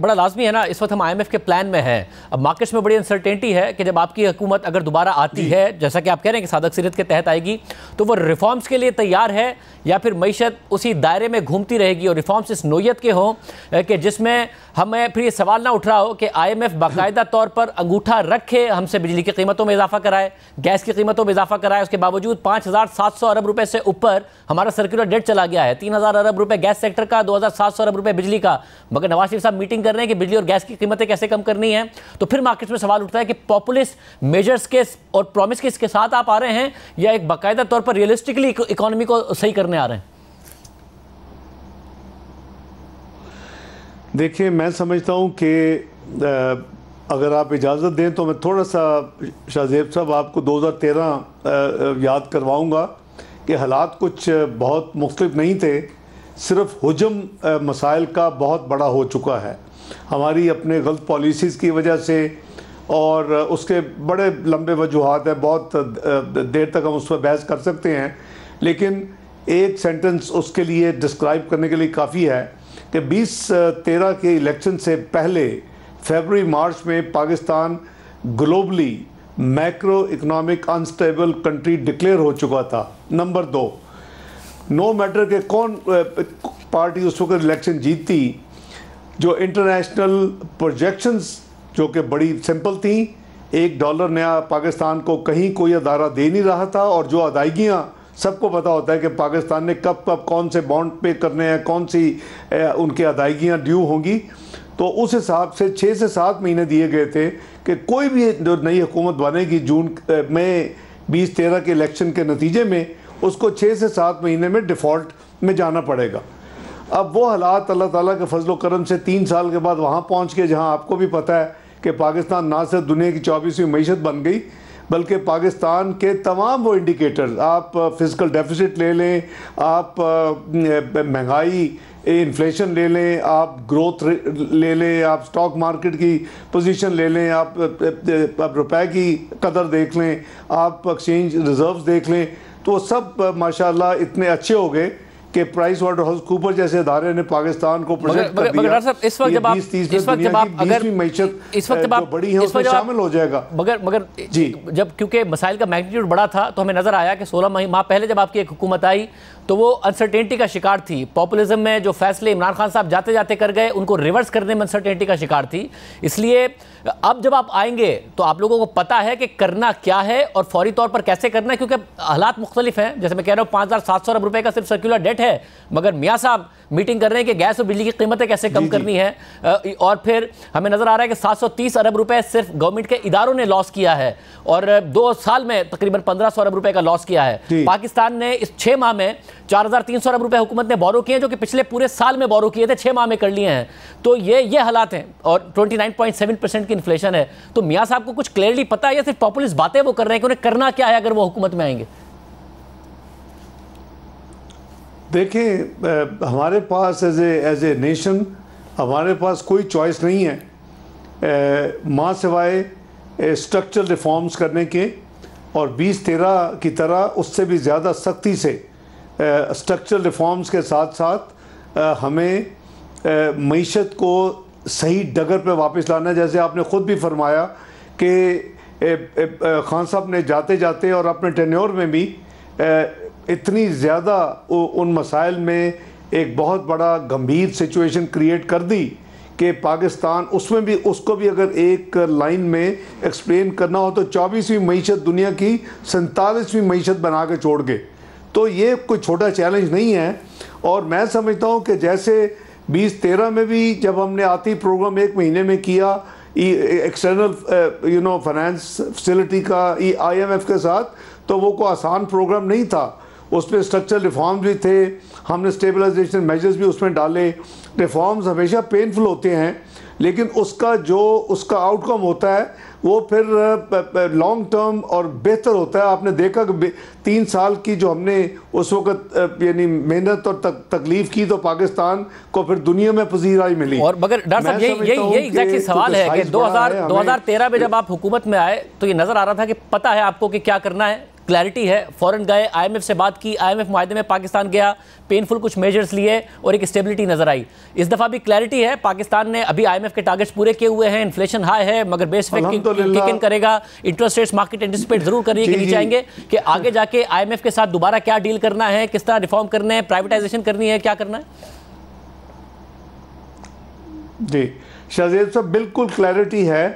بڑا لازمی ہے نا، اس وقت ہم IMF کے پلان میں ہیں. اب مارکیٹس میں بڑی انسرٹینٹی ہے کہ جب آپ کی حکومت اگر دوبارہ آتی ہے، جیسا کہ آپ کہہ رہے ہیں کہ صادق سیرت کے تحت آئے گی، تو وہ ریفارمز کے لیے تیار ہے یا پھر معیشت اسی دائرے میں گھومتی رہے گی اور ریفارمز اس نوعیت کے ہوں کہ جس میں ہمیں پھر یہ سوال نہ اٹھ رہا ہو کہ IMF باقاعدہ طور پر انگوٹھا رکھے ہم سے بجلی کی قیمتوں میں اضافہ کرائے، گیس کی قیمتوں میں اضافہ کرائے، اس کے باوجود 5,700 ارب روپے سے اوپر ہمارا سرکولر ڈیٹ چلا گیا ہے، 3,000 ارب روپے گیس سیکٹر کا، 2,700 ارب روپے بجلی کا، مگر نواز شریف صاحب میٹنگ کر رہے ہیں کہ بجلی اور گیس کی قیمتیں کیسے کم کرنی ہیں. تو پھر مارکیٹس میں سوال اٹھتا ہے کہ پاپولسٹ میجرز کے اور پرومس کے ساتھ آپ آ رہے ہیں یا ایک باقاعدہ طور پر ریئلسٹکلی اکانومی کو صحیح کرنے آ رہے ہیں؟ دیکھیں، میں سمجھتا ہوں کہ اگر آپ اجازت دیں تو میں تھوڑا سا شاہ زیب صاحب آپ کو 2013 یاد کرواؤں گا کہ حالات کچھ بہت مختلف نہیں تھے، صرف حجم مسائل کا بہت بڑا ہو چکا ہے ہماری اپنے غلط پالیسیز کی وجہ سے، اور اس کے بڑے لمبے وجوہات ہیں، بہت دیر تک ہم اس پر بحث کر سکتے ہیں، لیکن ایک سینٹنس اس کے لیے ڈسکرائب کرنے کے لیے کافی ہے کہ 2013 کے الیکشن سے پہلے فیبروری مارچ میں Pakistan globally macro economic unstable country declare ہو چکا تھا. نمبر 2، نو میٹر کہ کون پارٹی اس وقت الیکشن جیتتی، جو انٹرنیشنل پروجیکشنز جو کہ بڑی سمپل تھیں، $1 نیا پاکستان کو کہیں کوئی ادارہ دے نہیں رہا تھا، اور جو ادائیگیاں سب کو پتہ ہوتا ہے کہ پاکستان نے کب کون سے بانڈ پے کرنے ہیں، کون سی ان کے ادائیگیاں ڈیو ہوں گی، تو اس حساب سے 6 سے 7 مہینے دیے گئے تھے کہ کوئی بھی جو نئی حکومت بنے گی جون میں 2013 کے الیکشن کے نتیجے میں اس کو 6 سے 7 مہینے میں ڈیفالٹ میں جانا پڑے گا. اب وہ حالات اللہ تعالیٰ کے فضل و کرم سے 3 سال کے بعد وہاں پہنچ کے جہاں آپ کو بھی پتہ ہے کہ پاکستان نہ صرف دنیا کی 24ویں معیشت بن گئی، بلکہ پاکستان کے تمام وہ انڈیکیٹرز، آپ فزیکل ڈیفیسٹ لے لیں، آپ مہنگائی انفلیشن لے لیں، آپ گروتھ لے لیں، آپ سٹاک مارکیٹ کی پوزیشن لے لیں، آپ روپے کی قدر دیکھ لیں، آپ ایکسچینج ریزروز دیکھ لیں، تو وہ سب ماشاءاللہ اتنے اچھے ہو گئے کہ پرائس واٹر ہاؤس کوپر جیسے ادارے نے پاکستان کو پروجیکٹ کر دیا. اس وقت جب آپ 20-30 معیشت جو بڑی ہے اس میں شامل ہو جائے گا. مگر جب کیونکہ مسائل کا میگنیٹیوڈ بڑا تھا تو ہمیں نظر آیا کہ 16 ماہ پہلے جب آپ کی ایک حکومت آئی تو وہ انسرٹینٹی کا شکار تھی. پاپولزم میں جو فیصلے عمران خان صاحب جاتے جاتے کر گئے ان کو ریورس کرنے میں انسرٹینٹی کا شکار تھی. اس لیے اب جب آپ آئیں گے تو آپ لوگوں کو پتہ ہے کہ کرنا کیا ہے اور فوری طور پر کیسے کرنا ہے، کیونکہ حالات مختلف ہیں. جیسے میں کہہ رہا ہوں 5,700 ارب روپے کا صرف سرکولر ڈیٹ ہے، مگر میاں صاحب میٹنگ کر رہے ہیں کہ گیس اور بجلی کی قیمتیں کیسے کم کرنی ہے، اور پھر ہمیں نظر آ رہا ہے کہ 730 ارب روپے صرف گورنمنٹ کے اداروں نے لاس کیا ہے اور 2 سال میں تقریباً 1,500 ارب روپے کا لاس کیا ہے. پاکستان نے اس 6 ماہ میں 4,300 ارب روپے حکومت نے بورو کیے ہیں، جو کہ پچھلے پورے سال میں بورو کیے تھے، 6 ماہ میں کر لیے ہیں. تو یہ حالات ہیں اور 29.7% کی انفلیشن ہے. تو میاں صاحب کو کچھ کلیئرلی پتہ ہے یا صرف پاپولسٹ باتیں وہ کر رہے ہیں کہ انہیں کرنا کیا ہے اگر وہ حکومت میں آئیں گے؟ دیکھیں، ہمارے پاس ایز اے نیشن ہمارے پاس کوئی چوائس نہیں ہے ماں سوائے اسٹرکچرل ریفارمز کرنے کے، اور 2013 کی طرح اس سے بھی زیادہ سختی سے اسٹرکچرل ریفارمز کے ساتھ ساتھ ہمیں معیشت کو صحیح ڈگر پہ واپس لانا ہے. جیسے آپ نے خود بھی فرمایا کہ خان صاحب نے جاتے جاتے اور اپنے ٹینیور میں بھی اتنی زیادہ ان مسائل میں ایک بہت بڑا گمبھیر سچویشن کریٹ کر دی کہ پاکستان اس میں بھی اس کو بھی اگر ایک لائن میں ایکسپلین کرنا ہو تو 24ویں معیشت دنیا کی 47ویں معیشت بنا کے چھوڑ گئے. تو یہ کوئی چھوٹا چیلنج نہیں ہے. اور میں سمجھتا ہوں کہ جیسے 2013 میں بھی جب ہم نے آتی پروگرام 1 مہینے میں کیا ایکسٹرنل فائنانس فیسلٹی کا IMF کے ساتھ، تو وہ کوئی آسان پروگرام نہیں تھا. اس پہ اسٹرکچرل ریفارمز بھی تھے، ہم نے اسٹیبلائزیشن میجرز بھی اس میں ڈالے. ریفارمز ہمیشہ پینفل ہوتے ہیں، لیکن اس کا آؤٹ کم ہوتا ہے وہ پھر لانگ ٹرم اور بہتر ہوتا ہے. آپ نے دیکھا کہ 3 سال کی جو ہم نے اس وقت یعنی محنت اور تکلیف کی تو پاکستان کو پھر دنیا میں پذیرائی ملی. اور مگر ڈاکٹر صاحب یہی ایگزیکٹلی سوال ہے کہ 2013 میں جب آپ حکومت میں آئے تو یہ نظر آ رہا تھا کہ پتہ ہے آپ کو کہ کیا کرنا ہے، کلیئرٹی ہے. فوراً گئے, آئی ایم ایف سے بات کی, آئی ایم ایف معاہدے میں پاکستان گیا, پینفل کچھ میجرز لیے اور ایک اسٹیبلٹی نظر آئی. اس دفعہ بھی کلیئرٹی ہے, پاکستان نے ابھی آئی ایم ایف کے ٹارگٹس پورے کیے ہوئے ہیں, انفلیشن ہائی ہے مگر بیس افیکٹ کک ان کرے گا, انٹرسٹ ریٹس مارکیٹ انٹیسپیٹ ضرور کر رہی ہے کہ نیچے آئیں گے, کہ آگے جا کے آئی ایم ایف کے ساتھ دوبارہ کیا ڈیل کرنا ہے, کس طرح ریفارم کرنا ہے, پرائیویٹائزیشن کرنی ہے, کیا کرنا ہے. جی شاہزیب صاحب بالکل کلیئرٹی ہے,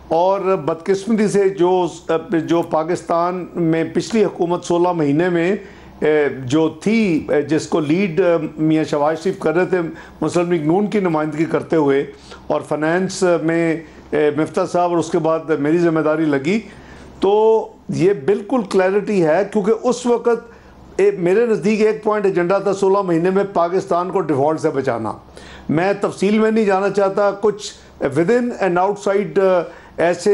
اور بدقسمتی سے جو پاکستان میں پچھلی حکومت 16 مہینے میں جو تھی, جس کو لیڈ میاں شہباز شریف کر رہے تھے مسلم لیگ نون کی نمائندگی کرتے ہوئے, اور فنانس میں مفتاح صاحب اور اس کے بعد میری ذمہ داری لگی, تو یہ بالکل کلیئرٹی ہے. کیونکہ اس وقت میرے نزدیک ایک پوائنٹ ایجنڈا تھا 16 مہینے میں پاکستان کو ڈیفالٹ سے بچانا. میں تفصیل میں نہیں جانا چاہتا, کچھ with in and out side ایسے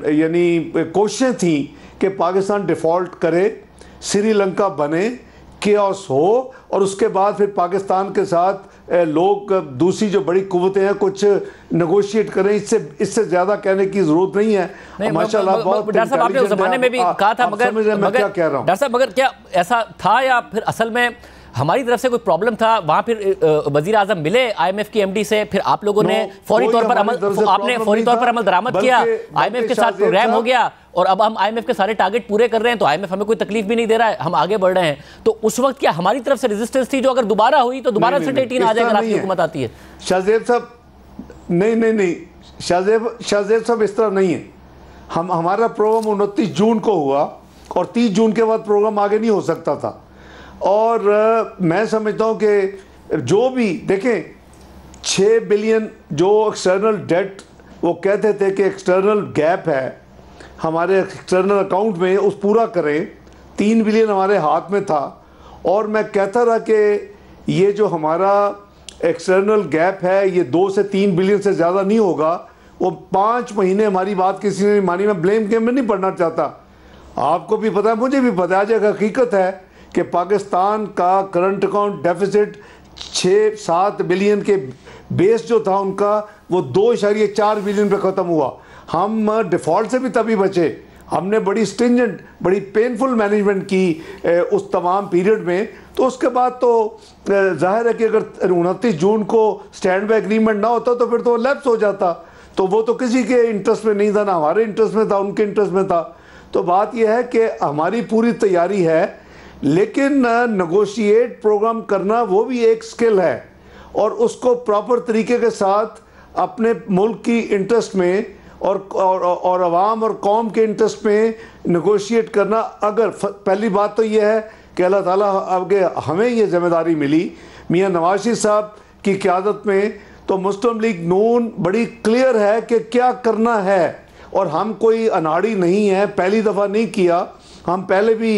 یعنی کوششیں تھیں کہ پاکستان ڈیفالٹ کرے, سری لنکا بنے, کیوس ہو, اور اس کے بعد پھر پاکستان کے ساتھ لوگ دوسری جو بڑی قوتیں ہیں کچھ نیگوشیٹ کریں. اس سے زیادہ کہنے کی ضرورت نہیں ہے. ماشاءاللہ بہت ڈاکٹر صاحب آپ نے اس زمانے میں بھی کہا تھا, ڈاکٹر صاحب مگر کیا ایسا تھا یا پھر اصل میں ہماری طرف سے کوئی پرابلم تھا, وہاں پھر وزیر اعظم ملے آئی ایم ایف کی ایم ڈی سے, پھر آپ لوگوں نے فوری طور پر عمل درآمد کیا, آئی ایم ایف کے ساتھ پروگرام ہو گیا, اور اب ہم آئی ایم ایف کے سارے ٹارگٹ پورے کر رہے ہیں, تو آئی ایم ایف ہمیں کوئی تکلیف بھی نہیں دے رہا ہے, ہم آگے بڑھ رہے ہیں. تو اس وقت کیا ہماری طرف سے ریزسٹنس تھی جو اگر دوبارہ ہوئی تو دوبارہ انسرٹینٹی آ جائے اگر آپ کی حکومت آتی ہے؟ شاہزیب صاحب نہیں شاہزیب صاحب اس طرح نہیں ہے. ہمارا پروگرام 29 جون کو ہوا, اور 30 جون کے بعد پروگرام آگے نہیں ہو سکتا تھا. اور میں سمجھتا ہوں کہ جو بھی دیکھیں 6 بلین جو ایکسٹرنل ڈیٹ وہ کہتے تھے کہ ایکسٹرنل گیپ ہے ہمارے ایکسٹرنل اکاؤنٹ میں, اس پورا کریں. 3 بلین ہمارے ہاتھ میں تھا, اور میں کہتا رہا کہ یہ جو ہمارا ایکسٹرنل گیپ ہے یہ 2 سے 3 بلین سے زیادہ نہیں ہوگا. وہ 5 مہینے ہماری بات کسی نے نہیں مانی. میں بلیم گیم میں نہیں پڑھنا چاہتا, آپ کو بھی پتہ ہے, مجھے بھی پتہ ہے. آج ایک حقیقت ہے کہ پاکستان کا کرنٹ اکاؤنٹ ڈیفیسٹ 6-7 بلین کے بیس جو تھا ان کا وہ 2.4 بلین پہ ختم ہوا. ہم ڈیفالٹ سے بھی تبھی بچے, ہم نے بڑی سٹرنجنٹ بڑی پینفل مینجمنٹ کی اس تمام پیریڈ میں. تو اس کے بعد تو ظاہر ہے کہ اگر 29 جون کو سٹینڈ بائی ایگریمنٹ نہ ہوتا تو پھر تو لیپس ہو جاتا. تو وہ تو کسی کے انٹرسٹ میں نہیں تھا, نہ ہمارے انٹرسٹ میں تھا, ان کے انٹرسٹ میں تھا. تو بات یہ ہے کہ ہماری پوری تیاری ہے, لیکن نیگوشیٹ پروگرام کرنا وہ بھی ایک سکل ہے, اور اس کو پراپر طریقے کے ساتھ اپنے ملک کی انٹرسٹ میں اور عوام اور قوم کے انٹرسٹ میں نیگوشیٹ کرنا. اگر پہلی بات تو یہ ہے کہ اللہ تعالیٰ آگے ہمیں یہ ذمہ داری ملی میاں نواز شریف صاحب کی قیادت میں, تو مسلم لیگ نون بڑی کلیئر ہے کہ کیا کرنا ہے, اور ہم کوئی اناڑی نہیں ہے, پہلی دفعہ نہیں کیا, ہم پہلے بھی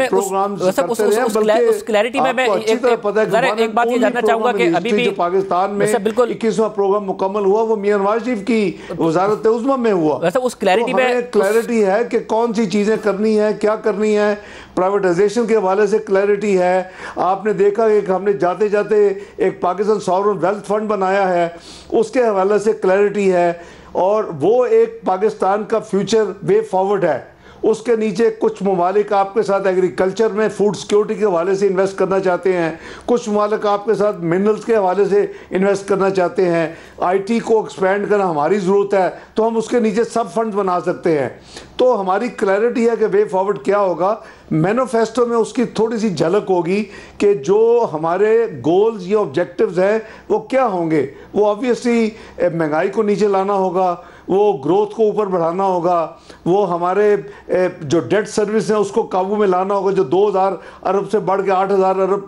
پروگرامز کرتے رہے ہیں. بلکہ اس کلیئرٹی میں اچھی طرح پتہ ہے ایک بات یہ جاننا چاہوں گا کہ ابھی بھی جو پاکستان میں 21واں پروگرام مکمل ہوا وہ میاں نواز شریف کی وزارت عظمیٰ میں ہوا. ویسے اس کلیئرٹی میں کلیئرٹی ہے کہ کون سی چیزیں کرنی ہے, کیا کرنی ہے. پرائیویٹائزیشن کے حوالے سے کلیئرٹی ہے. آپ نے دیکھا کہ ہم نے جاتے جاتے ایک پاکستان ساورن ویلتھ فنڈ بنایا ہے, اس کے حوالے سے کلیئرٹی ہے, اور وہ ایک پاکستان کا فیوچر وے فارورڈ ہے. اس کے نیچے کچھ ممالک آپ کے ساتھ ایگریکلچر میں فوڈ سیکیورٹی کے حوالے سے انویسٹ کرنا چاہتے ہیں, کچھ ممالک آپ کے ساتھ منرلز کے حوالے سے انویسٹ کرنا چاہتے ہیں. آئی ٹی کو ایکسپینڈ کرنا ہماری ضرورت ہے, تو ہم اس کے نیچے سب فنڈز بنا سکتے ہیں. تو ہماری کلیئرٹی ہے کہ وے فارورڈ کیا ہوگا. مینیفیسٹو میں اس کی تھوڑی سی جھلک ہوگی کہ جو ہمارے گولز یا آبجیکٹیوز ہیں وہ کیا ہوں گے. وہ آبویسلی مہنگائی کو نیچے لانا ہوگا, وہ گروتھ کو اوپر بڑھانا ہوگا, وہ ہمارے جو ڈیٹ سروس ہیں اس کو قابو میں لانا ہوگا جو 2000 ارب سے بڑھ کے 8000 ارب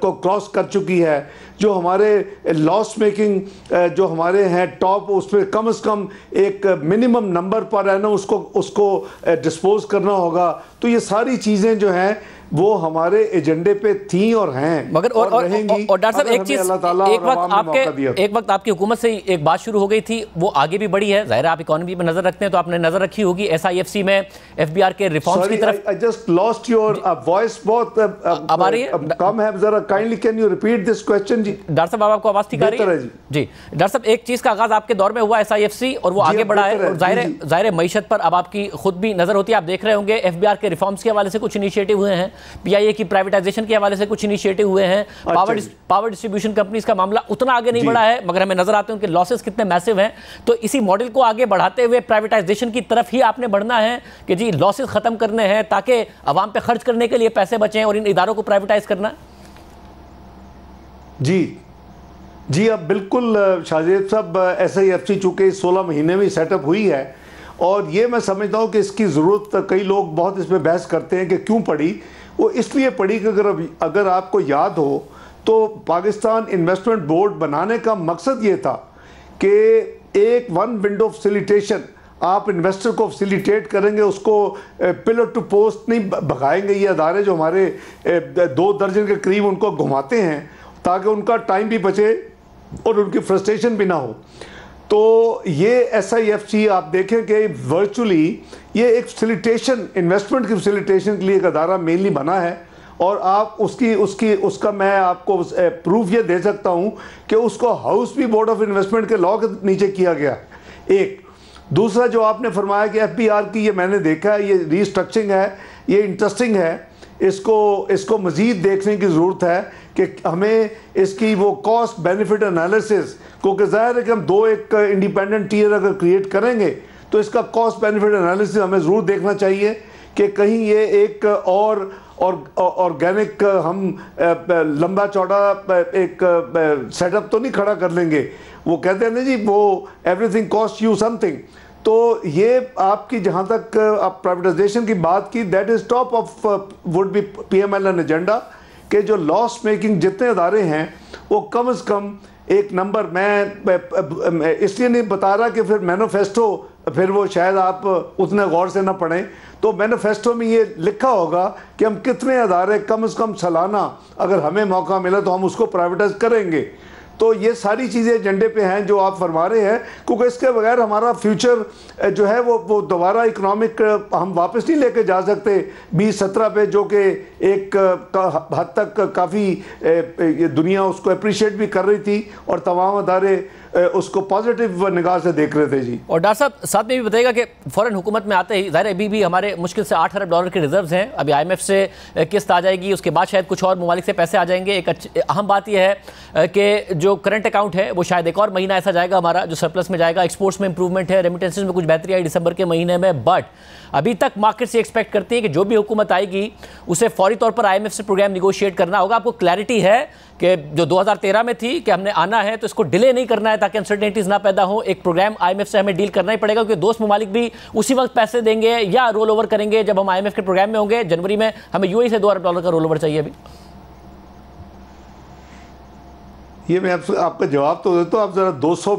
کو کراس کر چکی ہے, جو ہمارے لاس میکنگ جو ہمارے ہیں ٹاپ, اس پہ کم از کم ایک منیمم نمبر پر ہے نا اس کو ڈسپوز کرنا ہوگا. تو یہ ساری چیزیں جو ہیں وہ ہمارے ایجنڈے پہ تھیں اور ہیں مگر اور رہیں گی. اور ڈاکٹر صاحب ایک چیز, ایک وقت آپ کی حکومت سے ایک بات شروع ہو گئی تھی, وہ آگے بھی بڑھی ہے, ظاہر آپ اکانومی پہ نظر رکھتے ہیں تو آپ نے نظر رکھی ہوگی SIFC میں FBR کے ریفارمز کی طرف. I just lost your voice, بہت اب آ رہی ہے کم ہے ذرا, kindly can you repeat this question جی. ڈاکٹر صاحب آپ کو آواز ٹھیک آ رہی ہے جی. ڈاکٹر صاحب ایک چیز کا آغاز آپ کے دور میں ہوا SIFC اور وہ آگے بڑھا ہے, اور ظاہر معیشت پر اب آپ کی خود بھی نظر ہوتی ہے, آپ دیکھ رہے ہوں گے FBR کے ریفارمز کے حوالے سے کچھ انیشیٹو ہوئے ہیں, PIA کی پرائیویٹائزیشن کے حوالے سے کچھ انیشیٹو ہوئے ہیں, پاور ڈسٹریبیوشن کمپنیز کا معاملہ اتنا آگے نہیں بڑھا ہے, مگر ہمیں نظر آتے ہیں کہ لاسز کتنے میسو ہیں. تو اسی ماڈل کو آگے بڑھاتے ہوئے پرائیویٹائزیشن کی طرف ہی آپ نے بڑھنا ہے کہ جی لاسز ختم کرنے ہیں تاکہ عوام پہ خرچ کرنے کے لیے پیسے بچیں, اور ان اداروں کو پرائیویٹائز کرنا. جی اب بالکل شاہزیب صاحب, SIFC چونکہ 16 مہینے میں سیٹ اپ ہوئی ہے, اور یہ میں سمجھتا ہوں کہ اس کی ضرورت, کئی لوگ بہت اس پہ بحث کرتے ہیں کہ کیوں پڑی. وہ اس لیے پڑی کہ اگر آپ کو یاد ہو تو پاکستان انویسٹمنٹ بورڈ بنانے کا مقصد یہ تھا کہ ایک ون ونڈو فیسیلیٹیشن, آپ انویسٹر کو فیسیلیٹیٹ کریں گے, اس کو پلر ٹو پوسٹ نہیں بھگائیں گے. یہ ادارے جو ہمارے 2 درجن کے قریب ان کو گھماتے ہیں تاکہ ان کا ٹائم بھی بچے اور ان کی فرسٹریشن بھی نہ ہو. تو یہ SIFC آپ دیکھیں کہ ورچولی یہ ایک فیسیلیٹیشن, انویسٹمنٹ کی فیسیلیٹیشن کے لیے ایک ادارہ مینلی بنا ہے, اور آپ اس کا میں آپ کو پروف یہ دے سکتا ہوں کہ اس کو ہاؤس بھی بورڈ آف انویسٹمنٹ کے لا کے نیچے کیا گیا. ایک دوسرا جو آپ نے فرمایا کہ FBR کی, یہ میں نے دیکھا ہے, یہ ری اسٹرکچرنگ ہے, یہ انٹرسٹنگ ہے, اس کو مزید دیکھنے کی ضرورت ہے کہ ہمیں اس کی وہ کاسٹ بینیفٹ انالیسس, کیونکہ ظاہر ہے کہ ہم ایک انڈیپینڈنٹ ٹیئر اگر کریٹ کریں گے تو اس کا کاسٹ بینیفٹ انالیسس ہمیں ضرور دیکھنا چاہیے کہ کہیں یہ ایک اور آرگینک ہم لمبا چوڑا ایک سیٹ اپ تو نہیں کھڑا کر لیں گے. وہ کہتے ہیں نا جی, وہ every thing cost you some thing. تو یہ آپ کی جہاں تک آپ پرائیویٹائزیشن کی بات کی, that is top of would be PMLN agenda, کہ جو لاس میکنگ جتنے ادارے ہیں وہ کم از کم ایک نمبر, میں اس لیے نہیں بتا رہا کہ پھر مینیفیسٹو پھر وہ شاید آپ اتنے غور سے نہ پڑھیں, تو مینیفیسٹو میں یہ لکھا ہوگا کہ ہم کتنے ادارے کم از کم سالانہ اگر ہمیں موقع ملا تو ہم اس کو پرائیویٹائز کریں گے. تو یہ ساری چیزیں ایجنڈے پہ ہیں جو آپ فرما رہے ہیں, کیونکہ اس کے بغیر ہمارا فیوچر جو ہے وہ دوبارہ اکنامک ہم واپس نہیں لے کے جا سکتے 2017 پہ, جو کہ ایک حد تک کافی دنیا اس کو اپریشیٹ بھی کر رہی تھی اور تمام ادارے اس کو پازیٹیو نگاہ سے دیکھ رہے تھے. جی, اور ڈاکٹر صاحب ساتھ میں بھی بتائیے گا کہ فوراً حکومت میں آتے ہی ظاہر ابھی بھی ہمارے مشکل سے $8 ارب کے ریزروز ہیں, ابھی IMF سے قسط آ جائے گی, اس کے بعد شاید کچھ اور ممالک سے پیسے آ جائیں گے. ایک اہم بات یہ ہے کہ جو کرنٹ اکاؤنٹ ہے وہ شاید ایک اور مہینہ ایسا جائے گا ہمارا جو سرپلس میں جائے گا. ایکسپورٹس میں امپروومنٹ ہے, ریمیٹنسز میں کچھ بہتری آئی دسمبر کے مہینے میں, بٹ ابھی تک مارکیٹ سے ایکسپیکٹ کرتے ہیں کہ جو بھی حکومت آئے گی اسے فوری طور پر IMF سے پروگرام نیگوشیٹ کرنا ہوگا. آپ کو کلیئرٹی ہے کہ جو 2013 میں تھی کہ ہم نے آنا ہے تو اس کو ڈیلے نہیں کرنا ہے تاکہ انسرٹینٹیز نہ پیدا ہوں, ایک پروگرام IMF سے ہمیں ڈیل کرنا ہی پڑے گا, کیونکہ دوست ممالک بھی اسی وقت پیسے دیں گے یا رول اوور کریں گے جب ہم IMF کے پروگرام میں ہوں گے. جنوری میں ہمیں UAE سے $2 ارب کا رول اوور چاہیے. ابھی یہ میں آپ کا جواب تو دیتا ہوں, آپ ذرا 200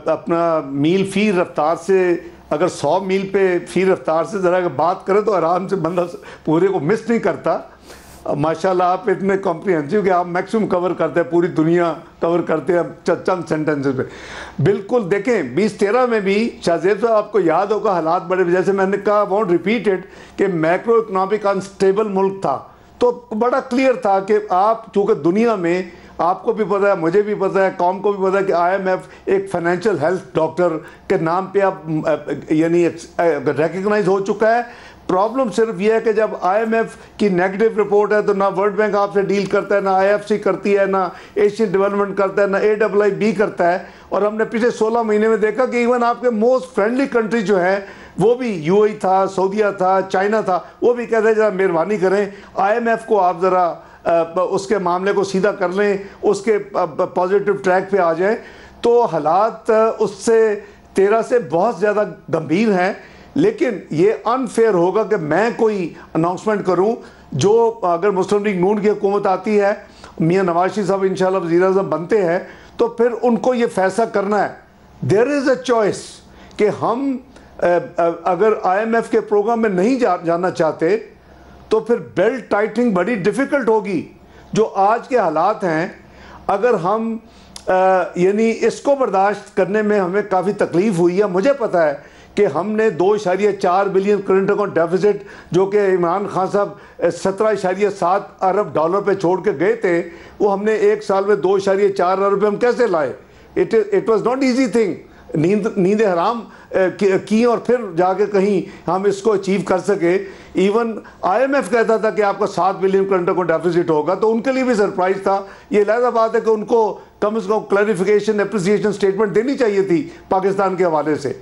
اپنا میل فی رفتار سے, اگر 100 میل پہ فی رفتار سے ذرا بات کرے تو آرام سے بندہ پورے کو مس نہیں کرتا. ماشاءاللہ آپ اتنے کمپریہنسو کہ آپ میکسیمم کور کرتے ہیں, پوری دنیا کور کرتے ہیں چند سینٹنسز پہ. بالکل دیکھیں 2013 میں بھی شاہزیب صاحب آپ کو یاد ہوگا حالات بڑے, جیسے میں نے کہا وانٹ ریپیٹ اٹ, کہ میکرو اکنامک انسٹیبل ملک تھا, تو بڑا کلیئر تھا کہ آپ چونکہ دنیا میں آپ کو بھی پتہ ہے, مجھے بھی پتہ ہے, قوم کو بھی پتہ ہے کہ IMF ایک فائنینشیل ہیلتھ ڈاکٹر کے نام پہ اب یعنی ریکگنائز ہو چکا ہے. پرابلم صرف یہ ہے کہ جب IMF کی نیگیٹو رپورٹ ہے تو نہ ورلڈ بینک آپ سے ڈیل کرتا ہے, نہ IFC کرتی ہے, نہ ایشین ڈیولپمنٹ کرتا ہے, نہ AIIB کرتا ہے. اور ہم نے پچھلے 16 مہینے میں دیکھا کہ ایون آپ کے موسٹ فرینڈلی کنٹری جو ہے وہ بھی UAE تھا, سعودیہ تھا, چائنا تھا, وہ بھی کہتے ہیں ذرا مہربانی کریں IMF کو آپ ذرا اس کے معاملے کو سیدھا کر لیں, اس کے پازیٹیو ٹریک پہ آ جائیں. تو حالات اس سے 13 سے بہت زیادہ گمبھیر ہیں, لیکن یہ انفیئر ہوگا کہ میں کوئی اناؤنسمنٹ کروں جو اگر مسلم لیگ نون کی حکومت آتی ہے, میاں نواز شریف صاحب انشاءاللہ وزیر اعظم بنتے ہیں, تو پھر ان کو یہ فیصلہ کرنا ہے. دیر از اے چوائس کہ ہم اگر IMF کے پروگرام میں نہیں جانا چاہتے تو پھر بیلٹ ٹائٹنگ بڑی ڈیفیکلٹ ہوگی. جو آج کے حالات ہیں, اگر ہم یعنی اس کو برداشت کرنے میں ہمیں کافی تکلیف ہوئی ہے. مجھے پتا ہے کہ ہم نے 2.4 بلین کرنٹ اکاؤنٹ ڈیفیسٹ جو کہ عمران خان صاحب 17.7 ارب ڈالر پہ چھوڑ کے گئے تھے, وہ ہم نے ایک سال میں 2.4 ارب پہ ہم کیسے لائے؟ It was not easy thing. نیند حرام کی اور پھر جا کے کہیں ہم اس کو اچیو کر سکے. ایون آئی ایم ایف کہتا تھا کہ آپ کا 7 بلین کرنٹ اکاؤنٹ ڈیفیسٹ ہوگا, تو ان کے لیے بھی سرپرائز تھا. یہ لہذا بات ہے کہ ان کو کم از کم کلیریفیکیشن اپریسیشن اسٹیٹمنٹ دینی چاہیے تھی پاکستان کے حوالے سے.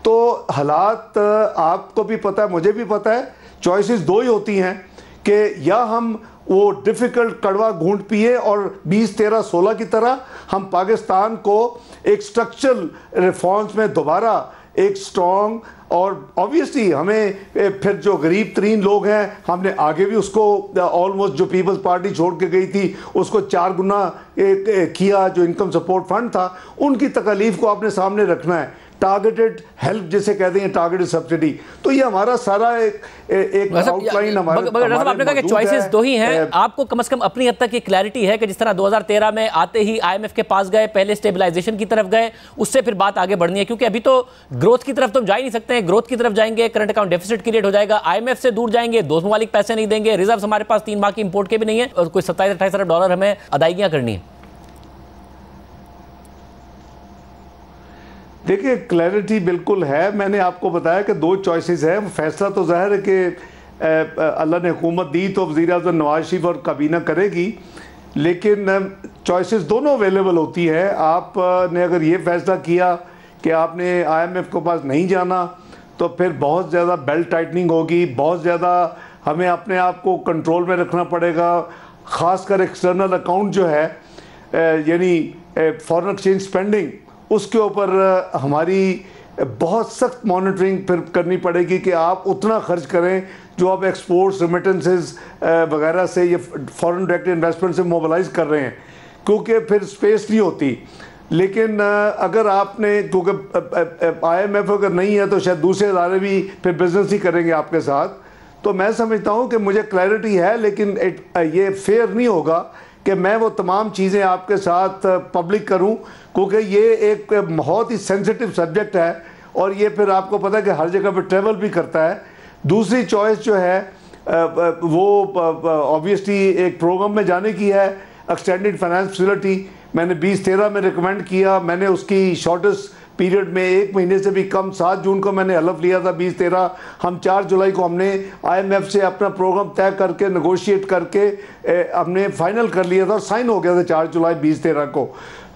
تو حالات آپ کو بھی پتہ ہے, مجھے بھی پتہ ہے, چوائسز دو ہی ہوتی ہیں کہ یا ہم وہ ڈیفیکلٹ کڑوا گھونٹ پیے اور 2013-16 کی طرح ہم پاکستان کو ایک اسٹرکچرل ریفارمز میں دوبارہ ایک سٹرونگ, اور آبویسلی ہمیں پھر جو غریب ترین لوگ ہیں ہم نے آگے بھی اس کو آلموسٹ جو پیپلز پارٹی چھوڑ کے گئی تھی اس کو 4 گنا کیا. جو انکم سپورٹ فنڈ تھا ان کی تکالیف کو آپ نے سامنے رکھنا ہے. ٹارگیٹڈ ہیلپ جسے کہتے ہیں, ٹارگیٹڈ سبسڈی, تو یہ ہمارا سارا ایک آؤٹ لائن مگر آپ نے کہا کہ چوائسز دو ہی ہیں. آپ کو کم از کم اپنی حد تک یہ کلیئرٹی ہے کہ جس طرح 2013 میں آتے ہی آئی ایم ایف کے پاس گئے, پہلے اسٹیبلائزیشن کی طرف گئے, اس سے پھر بات آگے بڑھنی ہے, کیونکہ ابھی تو گروتھ کی طرف تو ہم جا ہی نہیں سکتے ہیں. گروتھ کی طرف جائیں گے کرنٹ اکاؤنٹ ڈیفیسٹ کریٹ ہو جائے گا, آئی ایم ایف سے دور جائیں گے, دوست ممالک پیسے نہیں دیں گے, ریزروز ہمارے پاس 3 ماہ کی امپورٹ کے بھی نہیں ہیں, اور کوئی 27-28 ارب ڈالر ہمیں ادائیگیاں کرنی ہیں. دیکھیں کلیئرٹی بالکل ہے. میں نے آپ کو بتایا کہ 2 چوائسز ہیں. فیصلہ تو ظاہر ہے کہ اللہ نے حکومت دی تو وزیر اعظم نواز شریف اور کابینہ کرے گی, لیکن چوائسز دونوں اویلیبل ہوتی ہے. آپ نے اگر یہ فیصلہ کیا کہ آپ نے آئی ایم ایف کے پاس نہیں جانا تو پھر بہت زیادہ بیلٹ ٹائٹننگ ہوگی, بہت زیادہ ہمیں اپنے آپ کو کنٹرول میں رکھنا پڑے گا. خاص کر ایکسٹرنل اکاؤنٹ جو ہے یعنی فارن ایکسچینج اسپینڈنگ, اس کے اوپر ہماری بہت سخت مانیٹرنگ پھر کرنی پڑے گی کہ آپ اتنا خرچ کریں جو آپ ایکسپورٹس, ریمیٹنسز وغیرا سے یا فارن ڈائریکٹ انویسٹمنٹ سے موبلائز کر رہے ہیں, کیونکہ پھر اسپیس نہیں ہوتی. لیکن اگر آپ نے, کیونکہ آئی ایم ایف اگر نہیں ہے تو شاید دوسرے ادارے بھی پھر بزنس ہی کریں گے آپ کے ساتھ. تو میں سمجھتا ہوں کہ مجھے کلیئرٹی ہے, لیکن یہ فیئر نہیں ہوگا کہ میں وہ تمام چیزیں آپ کے ساتھ پبلک کروں, کیونکہ یہ ایک بہت ہی سینسٹیو سبجیکٹ ہے اور یہ پھر آپ کو پتہ ہے کہ ہر جگہ پہ ٹریول بھی کرتا ہے. دوسری چوائس جو ہے وہ آبویسلی ایک پروگرام میں جانے کی ہے, ایکسٹینڈڈ فائنانس فیسلٹی. میں نے 2013 میں ریکمینڈ کیا, میں نے اس کی شارٹسٹ پیریڈ میں 1 مہینے سے بھی کم 7 جون کو میں نے حلف لیا تھا 2013. ہم 4 جولائی کو ہم نے آئی ایم ایف سے اپنا پروگرام طے کر کے نیگوشیٹ کر کے ہم نے فائنل کر لیا تھا اور سائن ہو گیا تھا 4 جولائی 2013 کو.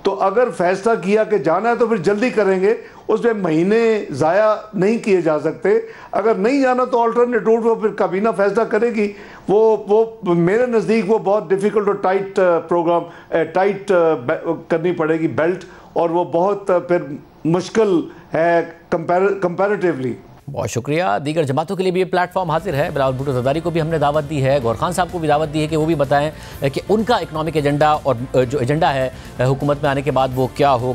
تو اگر فیصلہ کیا کہ جانا ہے تو پھر جلدی کریں گے, اس میں مہینے ضائع نہیں کیے جا سکتے. اگر نہیں جانا تو آلٹرنیٹ روٹ وہ پھر کابینہ فیصلہ کرے گی. وہ میرے نزدیک وہ بہت ڈیفیکلٹ اور ٹائٹ پروگرام ٹائٹ کرنی پڑے گی بیلٹ, اور وہ بہت پھر مشکل ہے کمپیریٹیولی. بہت شکریہ. دیگر جماعتوں کے لیے بھی یہ پلیٹ فارم حاضر ہے. بلاول بھٹو زرداری کو بھی ہم نے دعوت دی ہے, گور خان صاحب کو بھی دعوت دی ہے کہ وہ بھی بتائیں کہ ان کا اکنامک ایجنڈا اور جو ایجنڈا ہے حکومت میں آنے کے بعد وہ کیا ہو.